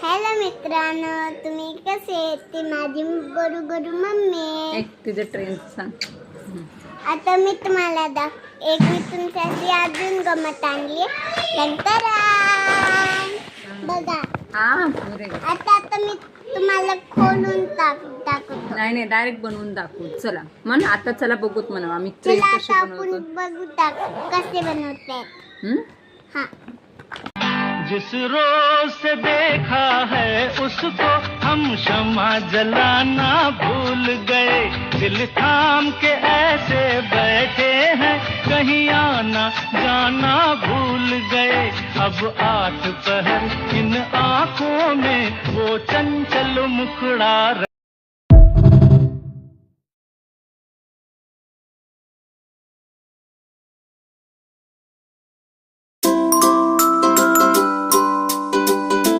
Hello मित्रांनो, तुम्ही कसे आहेत? ती माझी गोरू गोरू मम्मी. एक तुझं ट्रेन सांग. आता मी तुम्हाला मी तुमच्यासाठी अजून गमत आणली. नंतर बघा आता मी तुम्हाला खोलून दाखवतो. नाही डायरेक्ट बनवून दाखवू. चला म्हण आता, चला बघूत म्हणा आम्ही ट्रेन चला कशी आता आपण बनवतो. बघू कसे बनवतात. हा जिस रोज से देखा है उसको हम शमा जलाना भूल गए, दिल थाम के ऐसे बैठे हैं कहीं आना जाना भूल गए। अब 8 पहर इन आँखों में वो चंचल मुखड़ा